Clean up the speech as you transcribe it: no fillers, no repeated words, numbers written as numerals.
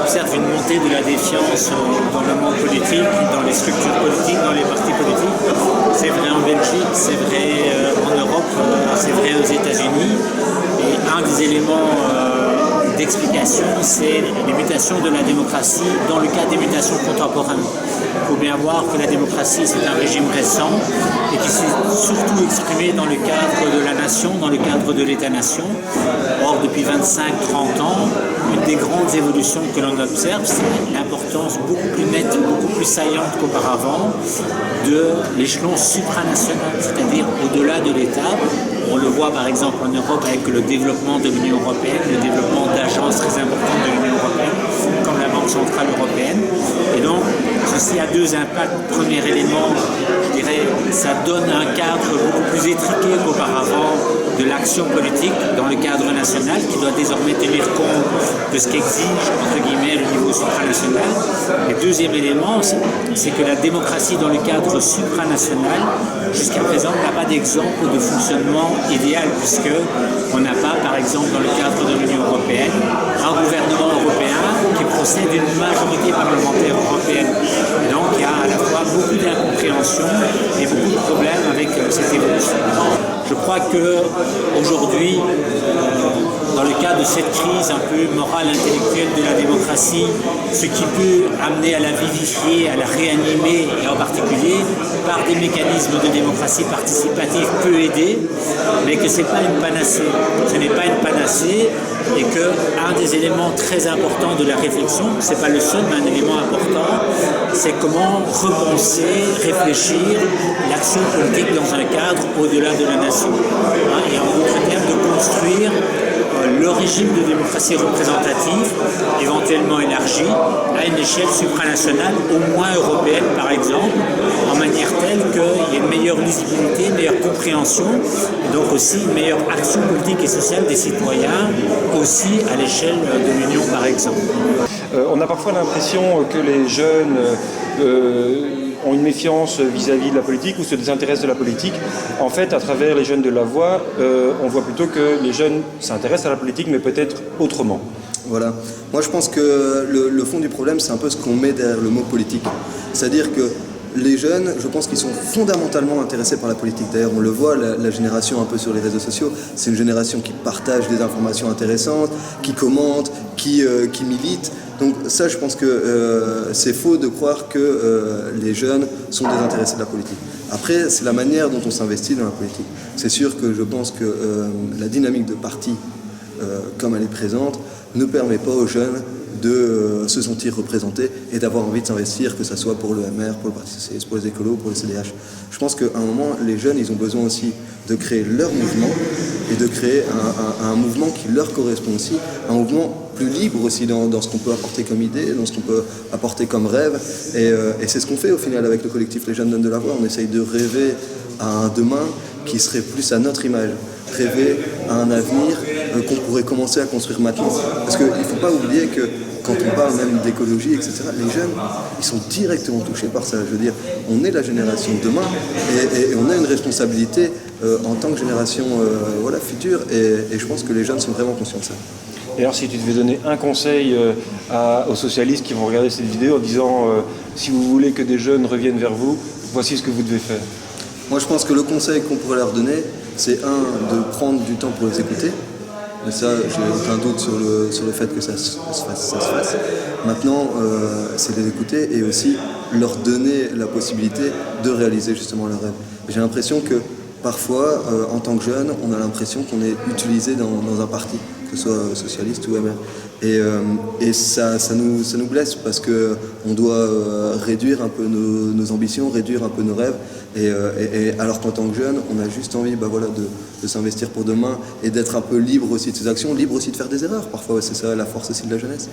observe une montée de la défiance dans le monde politique, dans les structures politiques, dans les partis politiques. C'est vrai en Belgique, c'est vrai en Europe, c'est vrai aux États-Unis. Et un des éléments d'explication, c'est les mutations de la démocratie dans le cadre des mutations contemporaines. Il faut bien voir que la démocratie, c'est un régime récent et qui s'est surtout exprimé dans le cadre de la nation, dans le cadre de l'État-nation. Or, depuis 25-30 ans, une des grandes évolutions que l'on observe, c'est l'importance beaucoup plus nette, beaucoup plus saillante qu'auparavant de l'échelon supranational, c'est-à-dire au-delà de l'État. On le voit par exemple en Europe avec le développement de l'Union européenne, le développement d'agences très importantes de l'Union européenne, comme la Banque centrale européenne. Et donc, ceci a deux impacts. Premier élément, je dirais, ça donne un cadre beaucoup plus étriqué qu'auparavant de l'action politique dans le cadre national, qui doit désormais tenir compte de ce qu'exige, entre guillemets, le niveau supranational. Et deuxième élément, c'est que la démocratie dans le cadre supranational, jusqu'à présent, n'a pas d'exemple de fonctionnement idéal, puisque on n'a pas, par exemple, dans le cadre de l'Union européenne, un gouvernement européen qui procède d'une majorité parlementaire européenne. Et donc, il y a à la fois beaucoup d'incompréhension et beaucoup de problèmes avec cette évolution. Je crois qu'aujourd'hui, dans le cadre de cette crise un peu morale, intellectuelle de la démocratie, ce qui peut amener à la vivifier, à la réanimer, et en particulier par des mécanismes de démocratie participative, peut aider, mais que ce n'est pas une panacée. Ce n'est pas une panacée et qu'un des éléments très importants de la réflexion, ce n'est pas le seul, mais un élément important, c'est comment repenser, réfléchir l'action politique dans un cadre au-delà de la nation. Et en d'autres termes, de construire le régime de démocratie représentative, éventuellement élargi, à une échelle supranationale, au moins européenne par exemple, en manière telle qu'il y ait une meilleure lisibilité, une meilleure compréhension, et donc aussi une meilleure action politique et sociale des citoyens, aussi à l'échelle de l'Union par exemple. On a parfois l'impression que les jeunes ont une méfiance vis-à-vis de la politique ou se désintéressent de la politique. En fait, à travers les jeunes de la Voix, on voit plutôt que les jeunes s'intéressent à la politique, mais peut-être autrement. Voilà. Moi, je pense que le fond du problème, c'est un peu ce qu'on met derrière le mot politique. C'est-à-dire que les jeunes, je pense qu'ils sont fondamentalement intéressés par la politique. D'ailleurs, on le voit, la génération un peu sur les réseaux sociaux, c'est une génération qui partage des informations intéressantes, qui commente, qui milite. Donc ça, je pense que c'est faux de croire que les jeunes sont désintéressés de la politique. Après, c'est la manière dont on s'investit dans la politique. C'est sûr que je pense que la dynamique de parti, comme elle est présente, ne permet pas aux jeunes de se sentir représentés et d'avoir envie de s'investir, que ce soit pour le MR, pour le Parti socialiste, pour les écolos, pour le CDH. Je pense qu'à un moment, les jeunes, ils ont besoin aussi de créer leur mouvement et de créer un mouvement qui leur correspond aussi, un mouvement plus libre aussi dans ce qu'on peut apporter comme idée, dans ce qu'on peut apporter comme rêve. Et c'est ce qu'on fait au final avec le collectif Les Jeunes donnent de la voix. On essaye de rêver à un demain qui serait plus à notre image, rêver à un avenir qu'on pourrait commencer à construire maintenant. Parce qu'il ne faut pas oublier que quand on parle même d'écologie, etc., les jeunes, ils sont directement touchés par ça. Je veux dire, on est la génération de demain et on a une responsabilité en tant que génération future et je pense que les jeunes sont vraiment conscients de ça. Et alors, si tu devais donner un conseil aux socialistes qui vont regarder cette vidéo en disant si vous voulez que des jeunes reviennent vers vous, voici ce que vous devez faire. Moi, je pense que le conseil qu'on pourrait leur donner, c'est de prendre du temps pour les écouter. Et ça, j'ai aucun doute sur le fait que ça se fasse. Maintenant, c'est de les écouter et aussi leur donner la possibilité de réaliser justement leurs rêves. J'ai l'impression que parfois, en tant que jeune, on a l'impression qu'on est utilisé dans un parti, que ce soit socialiste ou MR. Et ça nous blesse parce qu'on doit réduire un peu nos ambitions, réduire un peu nos rêves. Et alors qu'en tant que jeune, on a juste envie de s'investir pour demain et d'être un peu libre aussi de ses actions, libre aussi de faire des erreurs. Parfois, c'est ça la force aussi de la jeunesse.